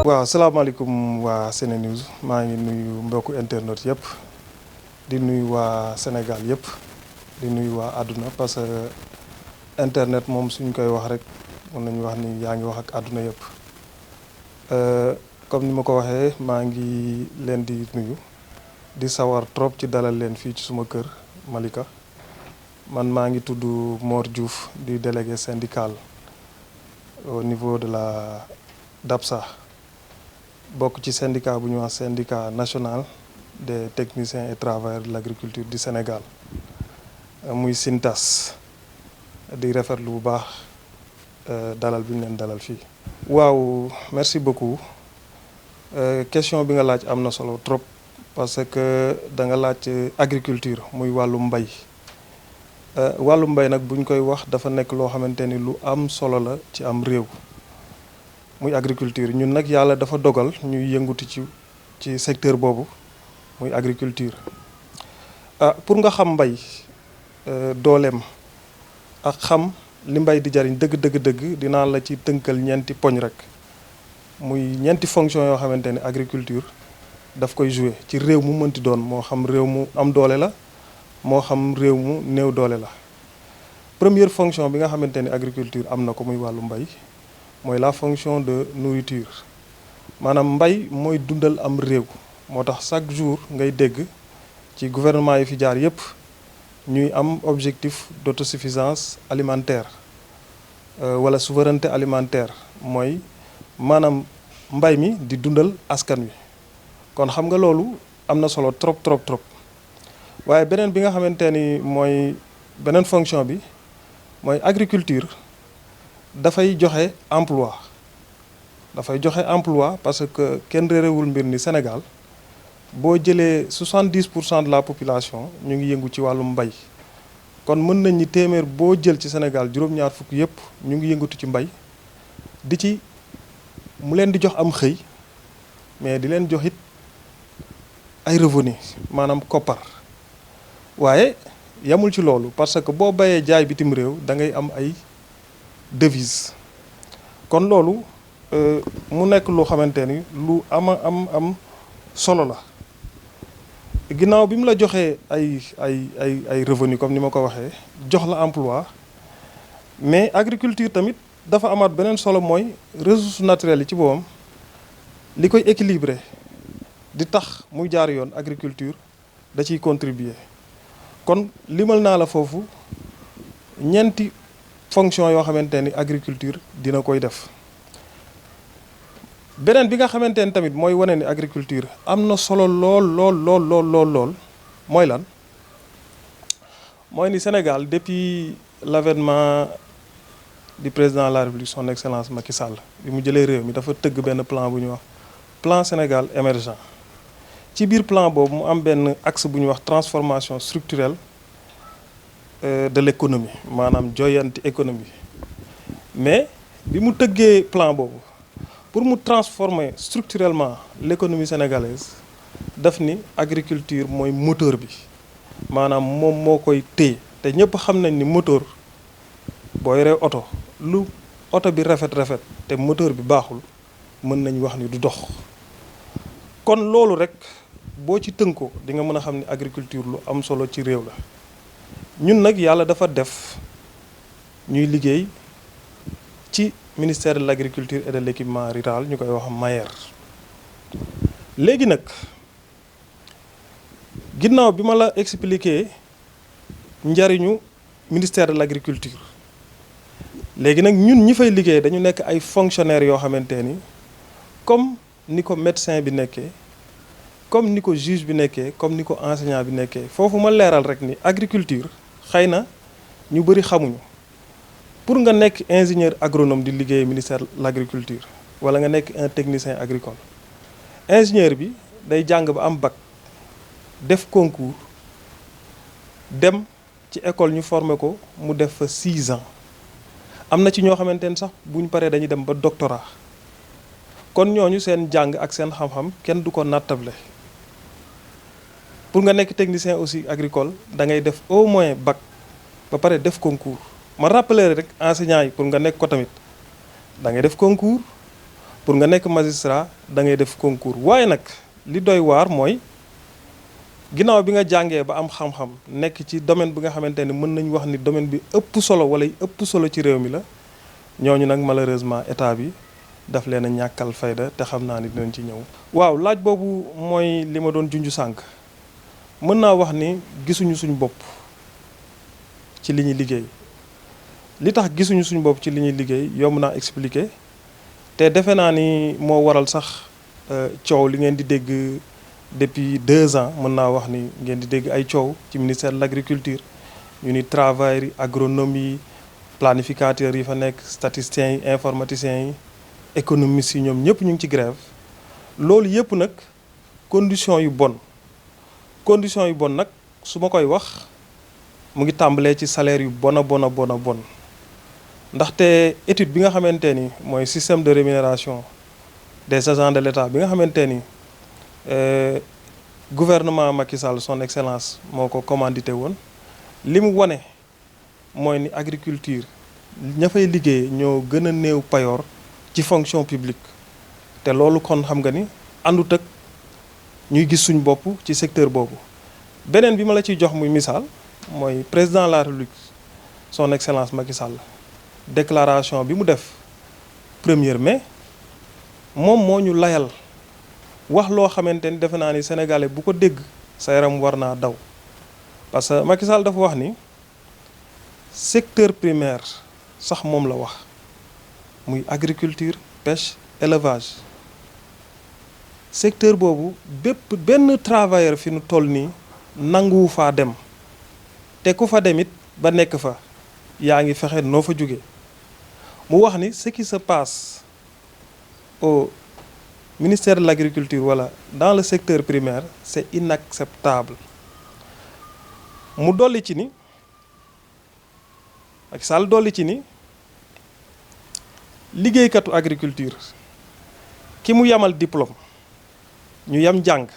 waaw salaamaaleykum waa SeneNews maa ngi nuyu mbokku internet yëpp di nuyu waa Sénégal yëpp di nuyu waa àdduna parce que internet moom suñ koy wax rek mën nañu wax ni yaa ngi wax ak àdduna yëpp comme ni ma ko waxee maa ngi leen di nuyu di sawar trop ci dalal leen fii ci suma kër Malika man maa ngi tudd Mor Diouf di délégué syndical au niveau de la DAPSA bokk ci syndicat bu ñu wax syndicat national des techniciens et travailleurs de l'agriculture du Sénégal muy SYNTAS di rafetlu bu baax dalal bi ñu leen dalal fii. waaw merci beaucoup question bi nga laaj am na solo trop parce que da nga laaj agriculture muy wàllu mbay wàllu mbay nag buñ koy wax dafa nekk loo xamante ni lu am solo la ci am réew. muy agriculture ñun nag yàlla dafa dogal ñuy yënguti ci secteur boobu muy agriculture pour nga xam mbay dooleem ak xam li mbay di jariñ dëgg dinaa la ci tënkal ñeenti poñ rek muy ñeenti fonction yoo xamante ne agriculture daf koy jouer ci réew mu mënti doon moo xam réew mu am doole la moo xam réew mu néew doole la première fonction bi nga xamante ne agriculture am na ko muy wàllu mbay mooy la fonction de nourriture maanaam mbay mooy dundal am réew moo tax chaque jour ngay dégg ci gouvernement yi fi jaar yépp ñuy am objectif d'autosuffisance alimentaire wala souveraineté alimentaire mooy maanaam mbay mi di dundal askan wi kon xam nga loolu am na solo trop waaye beneen bi nga xamante ni mooy beneen fonction bi mooy agriculture dafay joxe emploi parce que kenn réerewul mbir ni Sénégal boo jëlee 70% de la population ñu ngi yëngu ci wàllum mbay kon mën nañ ni téeméer boo jël ci Sénégal juróom-ñaar fukk yépp ñu ngi yëngatu ci mbay mu leen di jox am xëy mais di leen jox it ay revenu maanaam koppar waaye yamul ci loolu parce que boo bayee jaay bitim réew da ngay am ay devise kon loolu mu nekk loo xamante ni lu am solo la ginnaaw bi mu la joxee ay revenu comme ni ma ko waxee jox la emploi mais agriculture tamit dafa amaat beneen solo mooy ressources naturelles yi ci boppam li koy équilibrer di tax muy jaar yoon agriculture da ciy contribuer kon limal naa la foofu ñeenti fonction yoo xamante ni agriculture dina koy def beneen bi nga xamante ni tamit mooy wane ni agriculture am na solo lool mooy lan mooy ni Sénégal depuis l'avènement du président de la République son excellence Macky Sall bi mu jëlee réew mi dafa tëgg benn plan bu ñuy wax plan Sénégal émergent ci biir plan boobu mu am benn axe bu ñuy wax transformation structurelle de l'économie maanaam joyanti économie mais bi mu tëggee plan boobu pour mu transformer structurellement l'économie sénégalaise daf ni agriculture mooy moteur bi maanaam moom moo koy téye te ñëpp xam nañ ni moteur boo yoree oto lu oto bi rafet te moteur bi baaxul mën nañ wax ni du dox kon loolu rek boo ci tënkoo di nga mën a xam ni agriculture lu am solo ci réew la ñun nag yàlla dafa def ñuy liggéey ci ministère de l'agriculture et de l'équipement rural ñu koy wax MAER léegi nag ginnaaw bi ma la expliquer njariñu ministère de l'agriculture léegi nag ñun ñi fay liggéey dañu nekk ay fonctionnaires yoo xamante ni comme ni ko médecin bi nekkee comme ni ko juge bi nekkee comme ni ko enseignant bi nekkee foofu ma leeral rek ni agriculture xëy na ñu bëri xamuñu pour nga nekk ingénieur agronome di liggéey ministère de l'agriculture wala nga nekk un technicien agricole ingénieur bi day jàng ba am bac def concours dem ci école ñu former ko mu def fa 6 ans am na ci ñoo xamante ne sax bu ñu paree dañuy dem ba doctorat kon ñooñu seen jàng ak seen xam-xam kenn du ko nattable pour nga nekk technicien aussi agricole da ngay def au moins bac ba pare def concours ma rappeler rek enseignant yi pour nga nekk ko tamit da ngay def concours pour nga nekk magistrat da ngay def concours waaye nag li doy waar mooy ginnaaw bi nga jàngee ba am xam-xam nekk ci domaine bi nga xamante ni mën nañu wax ni domaine bi ëpp solo wala ëpp solo ci réew mi la ñooñu nag malheureusement état bi daf leen a ñàkkal fayda te xam naa ni dinañ ci ñëw. waaw laaj boobu mooy li ma doon junj sànq mën naa wax ni gisuñu suñ bopp ci li ñuy liggéey li tax gisuñu suñ bopp ci li ñuy liggéey yomb naa expliquer te defe naa ni moo waral sax coow li ngeen di dégg depuis 2 ans mën naa wax ni ngeen di dégg ay coow ci ministère de l'agriculture ñu ni travailleurs yi agronomie yi planificateurs yi fa nekk statisticiens yi informaticiens yi économistes yi ñoom ñëpp ñu ngi ci grève loolu yëpp nag conditions yu bon nag su ma koy wax mu ngi tàmbalee ci salaire yu bon a bon ndaxte étude bi nga xamante ni mooy système de rémunération des agents de l'État bi nga xamante ni gouvernement Macky Sall son excellence moo ko commandité woon li mu wane mooy ni agriculture ña fay liggéey ñoo gën a néew payoor ci fonction publique te loolu kon xam nga ni àndut ak ñuy gis suñ bopp ci secteur boobu. beneen bi ma la ciy jox muy misaal mooy président de la République son excellence Macky Sall déclaration bi mu def 1er mai moom moo ñu layal wax loo xamante ni defe naa ni sénégalais bu ko dégg sa yaram war naa daw parce que Macky Sall dafa wax ni secteur primaire sax moom la wax muy agriculture pêche élevage secteur boobu benn travailleur fi nu toll nii nanguwu faa dem te ku fa dem it ba nekk fa yaa ngi fexe noo fa jóge mu wax ni ce qui se passe au ministère de l'agriculture wala dans le secteur primaire c'est inacceptable mu dolli ci ni Macky Sall dolli ci ni liggéeykatu agriculture ki mu yamal diplôme ñu yam jàng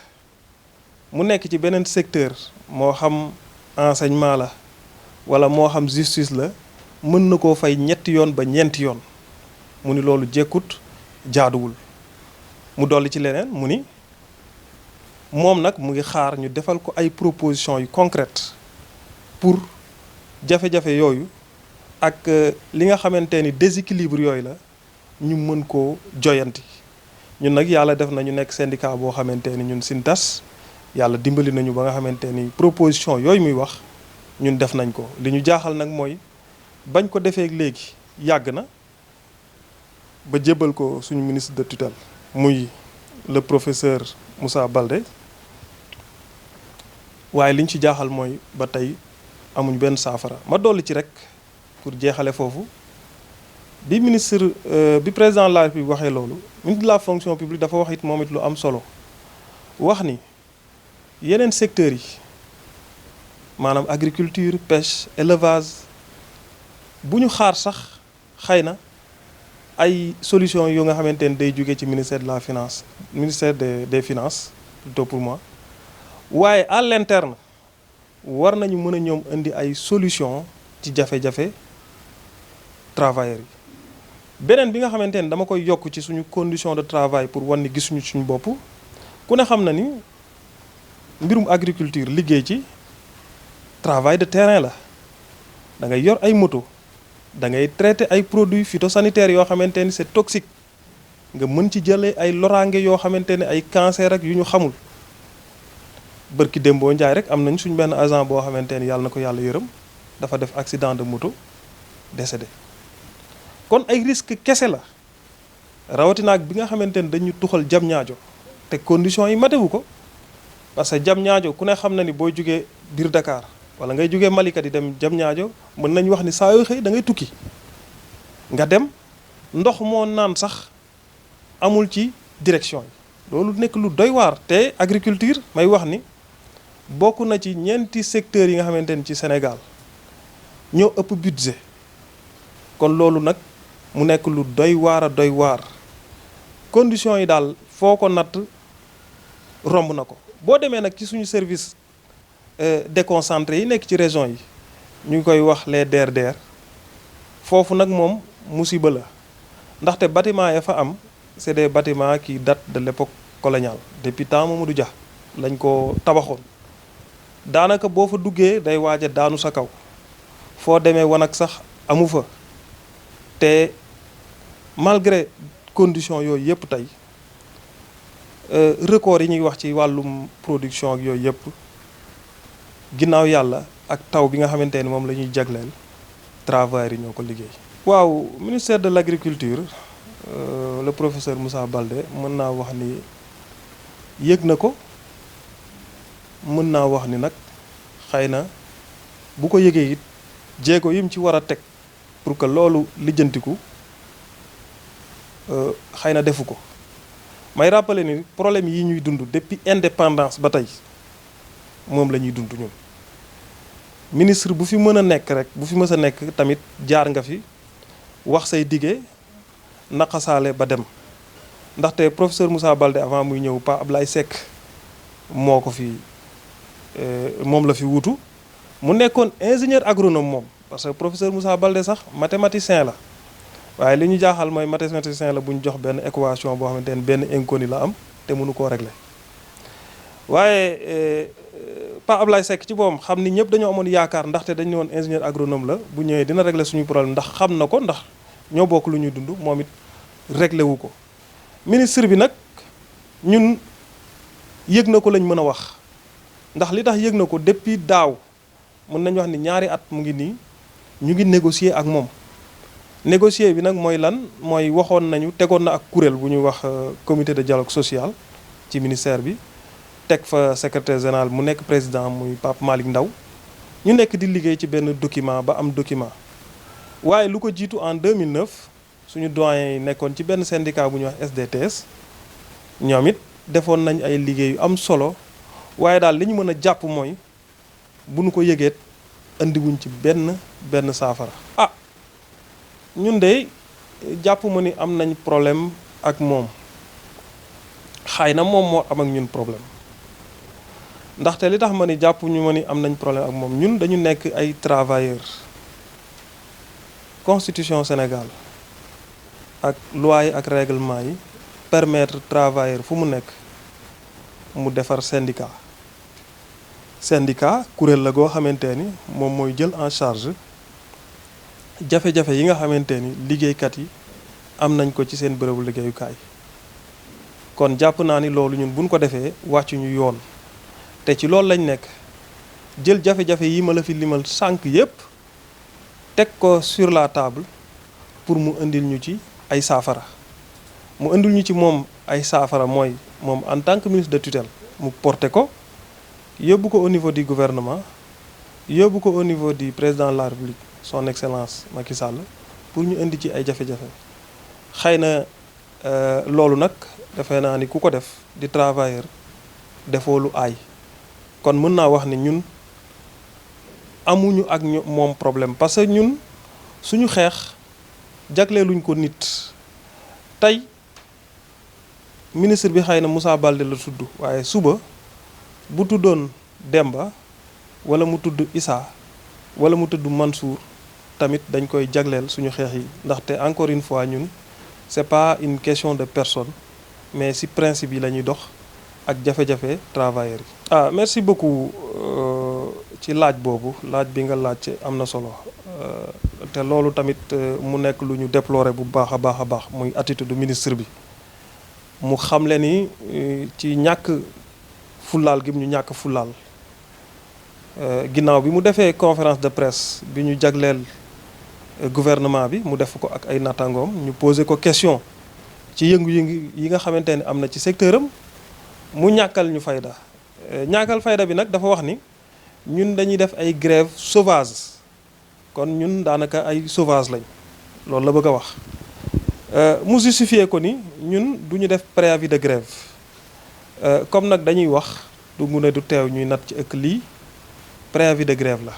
mu nekk ci beneen secteur moo xam enseignement la wala moo xam justice la mën na koo fay 3 yoon ba 4 yoon mu ni loolu jekkut jaaduwul mu dolli ci leneen mu ni moom nag mu ngi xaar ñu defal ko ay propositions yu concrètes pour jafe-jafe yooyu ak li nga xamante ni déséquilibre yooyu la ñu mën koo joyanti ñun nag yàlla def na ñu nekk syndicat boo xamante ni ñun SYNTAS yàlla dimbali nañu ba nga xamante ni proposition yooyu muy wax ñun def nañ ko li ñu jaaxal nag mooy bañ ko defee léegi yàgg na ba jébbal ko suñu ministre de tutelle muy le professeur Moussa Baldé waaye li ñu ci jaaxal mooy ba tey amuñ benn saafara ma dolli ci rek pour jeexale foofu bi président de la République waxee loolu ministre de la fonction publique dafa wax it moom it lu am solo wax ni yeneen secteurs yi maanaam agriculture pêche élevage bu ñu xaar sax xëy na ay solution yu nga xamante ni day jóge ci ministère de la finance ministère des finances plutôt pour moi waaye à l'interne war nañu mën a ñoom indi ay solution ci jafe-jafe travailleurs yi beneen bi nga xamante ni dama koy yokk ci suñu condition de travail pour wan ni gisuñu suñu bopp ku ne xam na ni mbirum agriculture liggéey ci travail de terrain la da ngay yor ay moto da ngay traiter ay produits phytosanitaires yoo xamante ni c'est toxique nga mën ci jëlee ay loraange yoo xamante ne ay cancer ak yu ñu xamul bërki démboo njaay rek am nañ suñ benn agent boo xamante ni yàlla na ko yàlla yërëm dafa def accident de moto décédé kon ay risque kese la rawatina ak bi nga xamante ni dañu tuxal jam ñaajo te conditions yi matewu ko parce que jam ñaajo ku ne xam na ni booy jugee biir Dakar wala ngay jugee Malika di dem jam ñaajo mën nañ wax ni saa yoo xëy da ngay tukki nga dem ndox moo naan sax amul ci direction yi loolu nekk lu doy waar te agriculture may wax ni bokk na ci ñeenti secteurs yi nga xamante ni ci Sénégal ñoo ëpp budget kon loolu nag mu nekk lu doy waar a doy waar conditions yi daal foo ko natt romb na ko boo demee nag ci suñu service déconcentré yi nekk ci région yi ñu ngi koy wax les DRDR foofu nag moom musiba la ndaxte bâtiment ya fa am c'est des bâtiments qui datent de l'époque coloniale depuis temps Mamadou Dia lañ ko tabaxoon daanaka boo fa duggee day waaj a daanu sa kaw foo demee wanag sax amu fa te malgré conditions yooyu yëpp tey record yi ñuy wax ci wàllum production ak yooyu yëpp ginnaaw yàlla ak taw bi nga xamante ni moom la ñuy jagleel travailleurs yi ñoo ko liggéey. waaw ministère de l'agriculture le professeur Moussa Baldé mën naa wax ni yëg na ko mën naa wax ni nag xëy na bu ko yëgee it jéego yim ci war a teg pour que loolu lijjantiku xëy na defu ko may rappeler ni problème yi ñuy dund depuis indépendance ba tey moom la ñuy dund ñun ministre bu fi mën a nekk rek bu fi mës a nekk tamit jaar nga fi wax say dige naqasaale ba dem ndaxte professeur Moussa Baldé avant muy ñëw Pa Ablaye Seck moo ko fi moom la fi wutu mu nekkoon ingénieur agronome moom parce que professeur Moussa Baldé sax mathématicien la waaye li ñu jaaxal mooy mathématicien la bu ñu jox benn équation boo xamante ne benn inconnu la am te mënu koo régler waaye Pa Ablaye Seck ci boppam xam ni ñëpp dañoo amoon yaakaar ndaxte dañu ne woon ingénieur agronome la bu ñëwee dina régler suñu problème ndax xam na ko ndax ñoo bokk lu ñuy dund moom it réglé wu ko ministre bi nag ñun yëg na ko lañ mën a wax ndax li tax yëg na ko depuis daaw mën nañu wax ni ñaari at mu ngi nii ñu ngi négocier ak moom négocier bi nag mooy lan mooy waxoon nañu tegoon na ak kuréel bu ñuy wax comité de dialogue social ci ministère bi teg fa secrétaire général mu nekk président muy Pape Malick Ndaw ñu nekk di liggéey ci benn document ba am document waaye lu ko jiitu en 2009 suñu doyen yi nekkoon ci benn syndicat bu ñuy wax SDTS ñoom it defoon nañ ay liggéey yu am solo waaye daal li ñu mën a jàpp mooy bu ñu ko yëgeet indiwuñ ci benn saafara. ah ñun de jàpp ma ni am nañ problème ak moom xëy na moom moo am ak ñun problème ndaxte li tax ma ni jàpp ñu ma ni am nañ problème ak moom ñun dañu nekk ay travailleurs constitution Sénégal ak loi yi ak règlement yi permettre travailleur fu mu nekk mu defar syndicat kuréel la goo xamante ni moom mooy jël en charge jafe-jafe yi nga xamante ni liggéeykat yi am nañ ko ci seen bërëbu liggéeyukaay kon jàpp naa ni loolu ñun buñ ko defee wàccu ñu yoon te ci loolu lañ nekk jël jafe-jafe yi ma la fi limal sànq yépp teg ko sur la table pour mu indil ñu ci ay saafara mu indil ñu ci moom ay saafara mooy moom en tant que ministre de tutelle mu porté ko yóbbu ko au niveau du gouvernement yóbbu ko au niveau du président de la République son excellence Macky Sall pour ñu indi ci ay jafe-jafe xëy na loolu nag defe naa ni ku ko def di travailleur defoo lu aay kon mën naa wax ni ñun amuñu ak moom problème parce que ñun suñu xeex jagleeluñ ko nit tey ministre bi xëy na Moussa Baldé la tudd waaye suba bu tuddoon Demba wala mu tudd Issa wala mu tudd Mansour tamit dañ koy jagleel suñu xeex yi ndaxte encore une fois ñun c'est pas une question de personne mais ci principe yi la ñuy dox ak jafe-jafe travailleurs yi. Merci beaucoup ci laaj boobu laaj bi nga laaj am na solo te loolu tamit mu nekk lu ñu déplorer bu baax a baax muy attitude du ministre bi mu xamle ni ci ñàkk fullaal gi ñu ñàkk fullaal ginnaaw bi mu defee conférence de presse bi ñu jagleel gouvernement bi mu def ko ak ay nattangoom ñu posé ko question ci yëngu-yëngu yi nga xamante ne am na ci secteur am mu ñàkkal ñu fayda ñàkkal fayda bi nag dafa wax ni ñun dañuy def ay grève sauvage kon ñun daanaka ay sauvage lañ loolu la bëgg a wax mu justifié ko ni ñun du ñu def préavis de grève comme nag dañuy wax du mu ne du teew ñuy nat ci ëkk lii préavis de grève la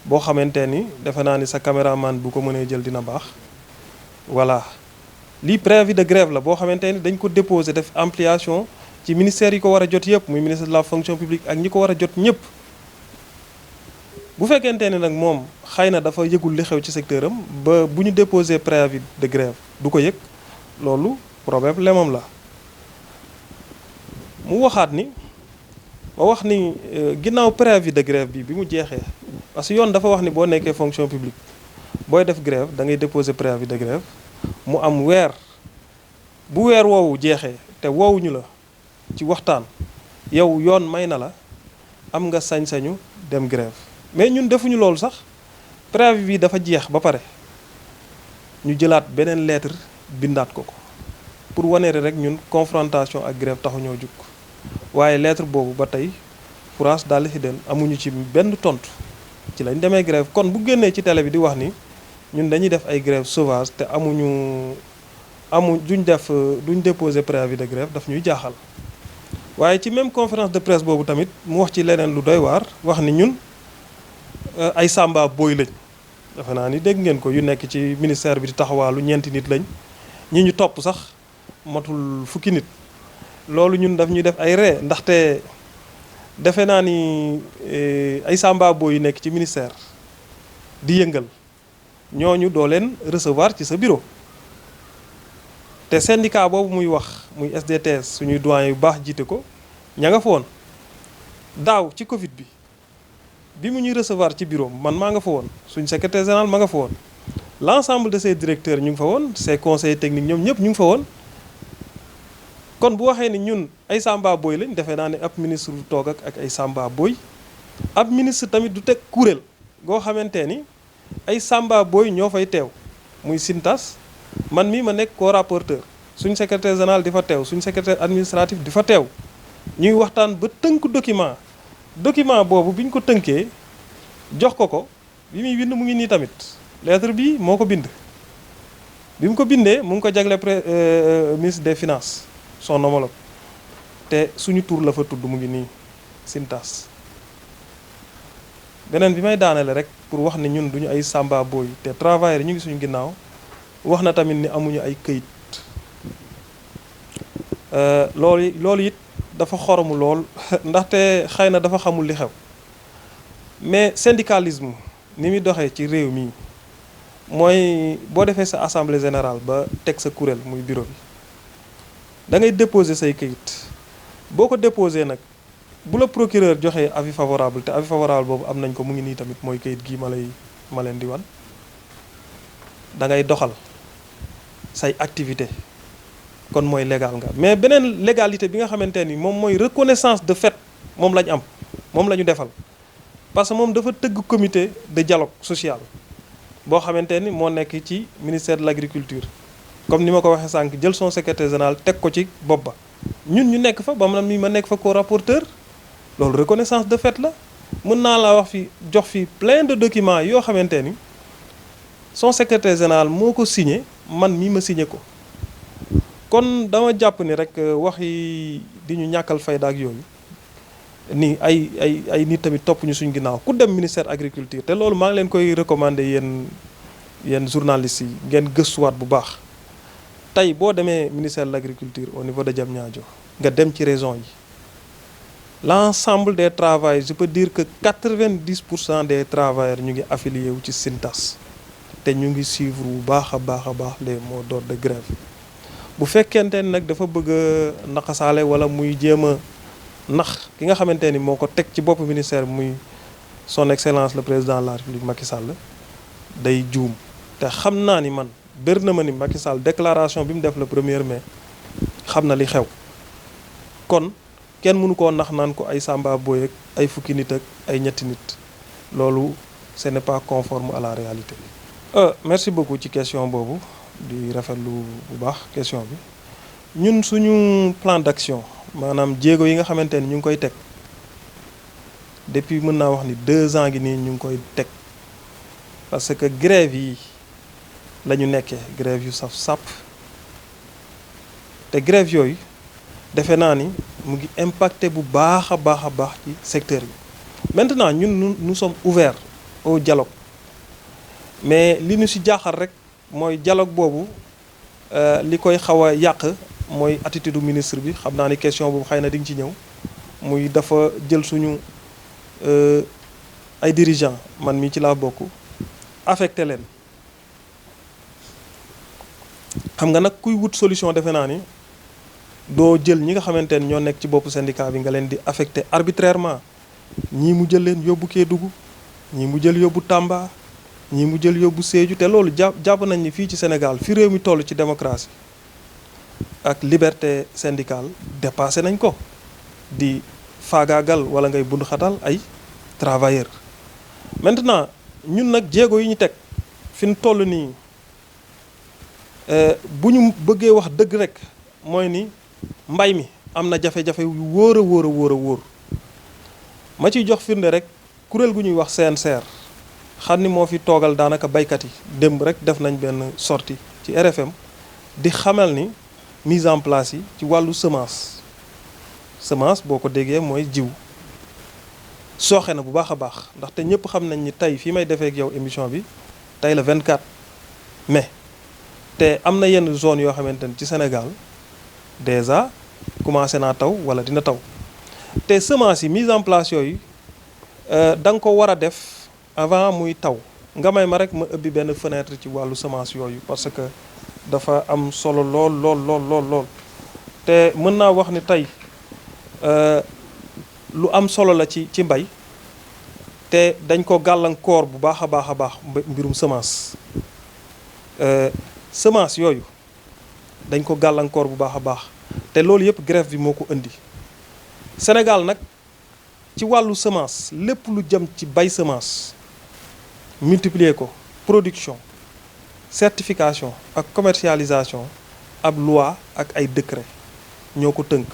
boo xamante ni defe naa ni sa caméraman bu ko mënee jël dina baax voilà lii préavis de grève la boo xamante ni dañ ko déposé def ampliation ci ministère yi ko war a jot yëpp muy ministre de la fonction publique ak ñi ko war a jot ñëpp bu fekkente ne nag moom xëy na dafa yëgul li xew ci secteur am ba bu ñu déposé préavis de grève du ko yëg loolu problème la mu waxaat ni ma wax ni ginnaaw préavis de grève bi mu jeexee parce que yoon dafa wax ni boo nekkee fonction publique booy def grève da ngay déposer préavis de grève mu am weer bu weer woowu jeexee te woowuñu la ci waxtaan yow yoon may na la am nga sañ-sañu dem grève mais ñun defuñu loolu sax préavis bi dafa jeex ba pare ñu jëlaat beneen lettre bindaat ko pour wane rek ñun confrontation ak grève taxuñoo jug waaye lettre boobu ba tey France daal di den amuñu ci benn tontu ci lañ demee grève kon bu génnee ci télé bi di wax ni ñun dañuy def ay grève sauvage te duñ déposer préavis de grève daf ñuy jaaxal waaye ci même conférence de presse boobu tamit mu wax ci leneen lu doy waar wax ni ñun ay samba booy lañ dafa naa ni dégg ngeen ko yu nekk ci ministère bi di taxawaalu ñeenti nit lañ ñi ñu topp sax matul fukki nit loolu ñun daf ñuy def ay ree ndaxte defe naa ni ay samba booy yu nekk ci ministère di yëngal ñooñu doo leen recevoir ci sa bureau te syndicat boobu muy wax muy SDTS suñuy doyen yu baax jiite ko ña nga fa woon daaw ci Covid bi mu ñuy recevoir ci bureau man maa nga fa woon suñ secrétaire général ma nga fa woon l'ensemble de ses directeurs ñu ngi fa woon ses conseillers techniques ñoom ñëpp ñu ngi fa woon kon bu waxee ni ñun ay samba boy lañ defee naa ne ab ministre du toog ak ay samba boy ab ministre tamit du teg kuréel goo xamante ni ay samba boy ñoo fay teew muy Sintas man mii ma nekk co-rapporteur suñ secrétaire général di fa teew suñ secrétaire administratif di fa teew ñuy waxtaan ba tënk document boobu bi ñu ko tënkee jox ko bi muy bind mu ngi nii tamit lettre bi moo ko bind bi mu ko bindee mu ngi ko jagle ministre des finances son homologue te suñu tur la fa tudd mu ngi nii Sintas beneen bi may daanale rek pour wax ne ñun duñu ay samba boy te travailleurs ñu ngi suñu ginnaaw wax na tamit ni amuñu ay këyit loolu it dafa xoromu lool ndaxte xëy na dafa xamul li xew mais syndicalisme ni muy doxee ci réew mi mooy boo defee sa assemblée générale ba teg sa kuréel muy bureau bi da ngay déposer say këyit boo ko déposer nag bu la procureur joxee avis favorable te avis favorable boobu am nañ ko mu ngi nii tamit mooy këyit gii ma leen di wan da ngay doxal say activité kon mooy légal nga mais beneen légalité bi nga xamante ni moom mooy reconnaissance de fait moom la ñu am moom la ñu defal parce que moom dafa tëgg comité de dialogue social boo xamante ni moo nekk ci ministère de l'agriculture comme ni ma ko waxee sànq jël son secrétaire général teg ko ci bopp ba ñun ñu nekk fa ba man mii ma nekk fa co-rapporteur loolu reconnaissance de fait la mën naa laa wax fi jox fi plein de documents yoo xamante ni son secrétaire général moo ko signé man mii ma signé ko kon dama jàpp ni rek wax yi di ñu ñàkkal fayda ak yooyu ni ay nit tamit topp ñu suñ ginnaaw ku dem ministère agriculture te loolu maa ngi leen koy recommander yéen journalistes yi ngeen gëstuwaat bu baax tey boo demee ministère de l'agriculture au niveau de Diamniadio nga dem ci région yi l'ensemble des travailleurs je peux dire que 90% des travailleurs ñu ngi affilié wu ci Sintas te ñu ngi suivre bu baax a baax les mots d'ordre de grève bu fekkente ni nag dafa bëgg a naqasaale wala muy jéem a nax ki nga xamante ni moo ko teg ci bopp ministère muy son excellence le président de la République Macky Sall day juum te xam naa ni man bër na ma ni Macky Sall déclaration bi mu def le 1er mai xam na li xew kon kenn mënu koo nax naan ko ay samba boy ak ay fukki nit ak ay ñetti nit loolu ce n'est pas conforme à la réalité. Merci beaucoup ci question boobu di rafetlu bu baax question bi ñun suñu plan d'action maanaam jéego yi nga xamante ni ñu ngi koy teg depuis mën naa wax ni 2 ans gi nii ñu ngi koy teg parce que grève yi la ñu nekkee grève yu saf sàpp te grève yooyu defe naa ni mu ngi impacté bu baax a baax ci secteur bi maintenant ñun nous sommes ouverts au dialogue mais li ñu ci jaaxal rek mooy dialogue boobu li koy xaw a yàq mooy attitude du ministre bi xam naa ni question boobu xëy na di nga ci ñëw muy dafa jël suñu ay dirigeants man mi ci laa bokk affecté leen xam nga nag kuy wut solution defe naa ni doo jël ñi nga xamante ne ñoo nekk ci boppu syndicat bi nga leen di affecté arbitrairement ñii mu jël leen yóbbu Kédougou ñii mu jël yóbbu Tamba ñii mu jël yóbbu Sédhiou te loolu jàpp nañ ni fii ci Sénégal fi réew mi toll ci démocratie ak liberté syndicale dépassé nañ ko di faagaagal wala ngay bund xatal ay travailleurs. Maintenant ñun nag jéego yi ñu teg fi ñu toll nii bu ñu bëggee wax dëgg rek mooy ni mbay mi am na jafe-jafe yu wóor a wóor a wóor a wóor ma ciy jox firnde rek kuréel gu ñuy wax CNCR xam ni moo fi toogal daanaka baykat yi démb rek def nañ benn sortie ci RFM di xamal ni mise en place yi ci wàllu semence boo ko déggee mooy jiw sooxe na bu baax a baax ndaxte ñëpp xam nañ ni tey fii may defee ak yow émission bi tey la 24 mai te am na yenn zone yoo xamante ni ci Sénégal déjà commencé naa taw wala dina taw te semence yi mise en place yooyu da nga ko war a def avant muy taw nga may ma rek ma ëbbi benn fenêtre ci wàllu semence yooyu parce que dafa am solo lool te mën naa wax ni tey lu am solo la ci mbay te dañ ko gàllankoor bu baax a baax mbirum semence semence yooyu dañ ko gàllankoor bu baax a baax te loolu yëpp grève bi moo ko indi Sénégal nag ci wàllu semence lépp lu jëm ci bay semence multiplier ko production certification ak commercialisation ab loi ak ay décret ñoo ko tënk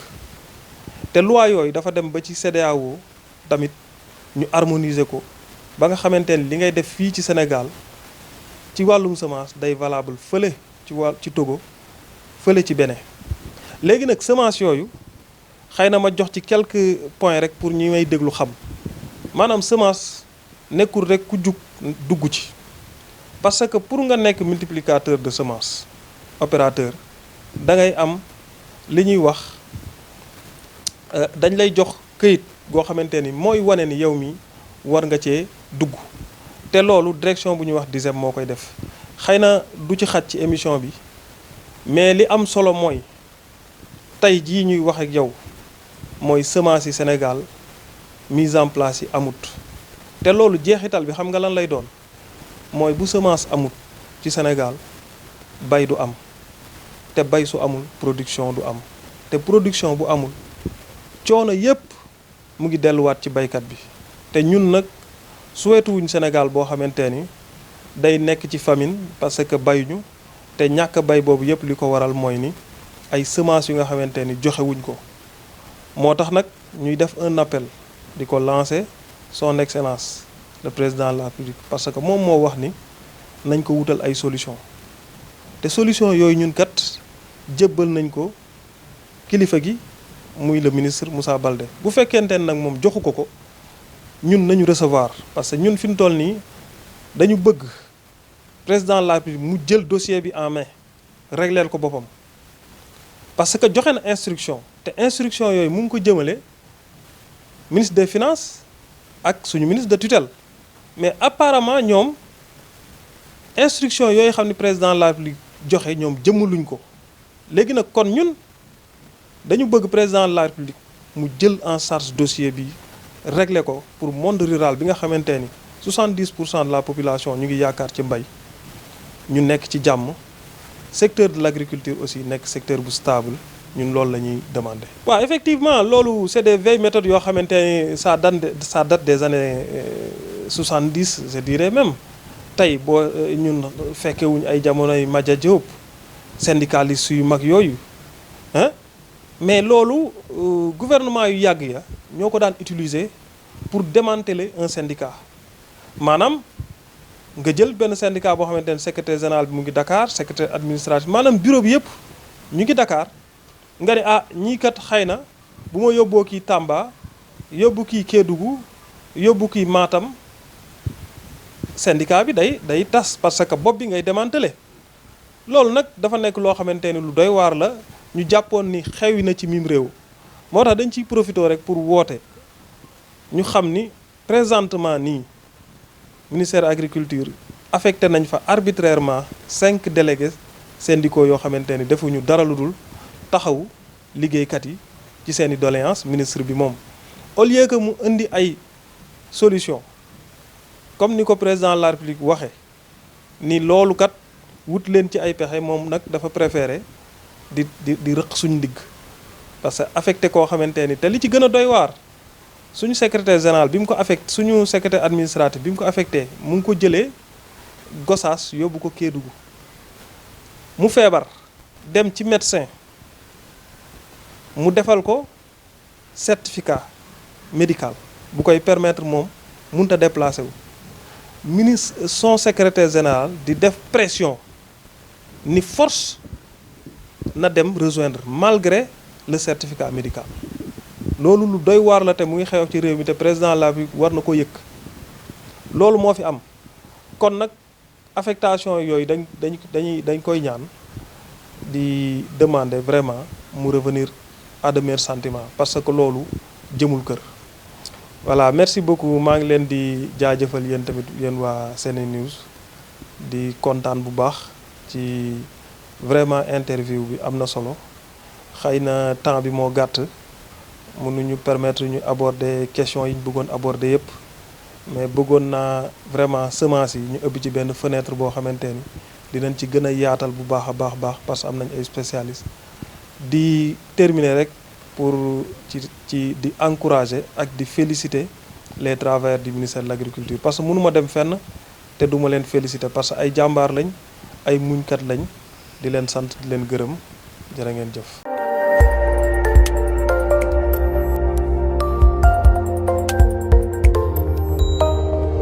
te loi yooyu dafa dem ba ci CEDEAO tamit ñu harmoniser ko ba nga xamante ni li ngay def fii ci Sénégal ci wàllum semence day valable fële ci Togo fële ci Bénin léegi nag semence yooyu xëy na ma jox ci quelques points rek pour ñi may déglu xam maanaam semence nekkul rek ku jug dugg ci parce que pour nga nekk multiplicateur de semence opérateur da ngay am li ñuy wax dañ lay jox këyit goo xamante ni mooy wane ni yow mi war nga cee dugg te loolu direction bu ñuy wax DISEM moo koy def xëy na du ci xaj ci émission bi mais li am solo mooy tey jii ñuy wax ak yow mooy semence yi Sénégal mise en place yi amut te loolu jeexital bi xam nga lan lay doon mooy bu semence amut ci Sénégal bay du am te bay su amul production du am te production bu amul coono yépp mu ngi delluwaat ci baykat bi te ñun nag souhaité wuñ Sénégal boo xamante ni day nekk ci famine parce que bayuñu te ñàkk bay boobu yépp li ko waral mooy ni ay semences yu nga xamante ni joxewuñ ko moo tax nag ñuy def un appel di ko lancer son excellence le président de la République parce que moom moo wax ni nañ ko wutal ay solution te solution yooyu ñun kat jébbal nañ ko kilifa gi muy le ministre Moussa Baldé bu fekkente ne nag moom joxu ko ñun nañu recevoir parce que ñun fi mu toll nii dañu bëgg président de la République mu jël dossier bi en main régleel ko boppam parce que joxe na instruction te instruction yooyu mu ngi ko jëmale ministre des finances ak suñu ministre de tutelle mais apparemment ñoom instruction yooyu xam ni président de la République joxe ñoom jëmmaluñ ko léegi nag kon ñun dañu bëgg président de la République mu jël en charge dossier bi régler ko pour monde rural bi nga xamante ni 70% de la population ñu ngi yaakaar ci mbay ñu nekk ci jàmm secteur de l'agriculture aussi nekk secteur bu stable ñun loolu la ñuy demander. waaw effectivement loolu c'est des vieilles méthodes yoo xamante ni ça date des années 70 je dirais même tey boo ñun fekkewuñ ay jamonoy Madia Diop syndicalistes yu mag yooyu ah mais loolu gouvernement yu yàgg ya ñoo ko daan utiliser pour démanteler un syndicat maanaam nga jël benn syndicat boo xamante ne secrétaire général bi mu ngi Dakar secrétaire administratif maanaam bureau bi yëpp ñu ngi Dakar nga ne ah ñii kat xëy na bu ma yóbboo kii Tamba yóbbu kii Kédougou yóbbu kii Matam syndicat bi day tas parce que bopp bi ngay démanteler loolu nag dafa nekk loo xamante ni lu doy waar la ñu jàppoon ni xewi na ci mim réew moo tax dañ ciy profité rek pour woote ñu xam ni présentement nii ministère agriculture affecté nañ fa arbitrairement 5 délégués syndicaux yoo xamante ni defuñu dara lu dul taxaw liggéeykat yi ci seeni doléance ministre bi moom au lieu que mu indi ay solution comme ni ko président de la République waxe ni loolu kat wut leen ci ay pexe moom nag dafa préféré di rëq suñu ndigg parce que affecté koo xamante ni te li ci gën a doy waar suñu secrétaire général bi mu ko affecté suñu secrétaire administratif bi mu ko affecté mu ngi ko jëlee Gossas yóbbu ko Kédougou mu feebar dem ci médecin mu defal ko certificat médical bu koy permettre moom mënut a déplacé wu ministre son secrétaire général di def pression ni force na dem rejoindre malgré le certificat médical loolu lu doy waar la te mu ngi xew ci réew mi te président la bi war na ko yëkk loolu moo fi am kon nag affectation yooyu dañ koy ñaan di demander vraiment mu revenir à de meilleurs sentiments parce que loolu jëmul kër. voilà merci beaucoup maa ngi leen di jaajëfal yéen tamit yéen waa SeneNews di kontaan bu baax ci vraiment interview bi am na solo xëy na temps bi moo gàtt mënuñu permettre ñu aborder questions yi ñu bëggoon aborder yépp mais bëggoon naa vraiment semence yi ñu ëpp ci benn fenêtre boo xamante ni dinañ ci gën a yaatal bu baax a baax parce que am nañ ay spécialistes di terminer rek pour ci di encourager ak di féliciter les travailleurs du ministère de l'agriculture parce que mënuma dem fenn te duma leen féliciter parce que ay jàmbaar lañ ay muñkat lañ di leen sant di leen gërëm jërë ngeen jëf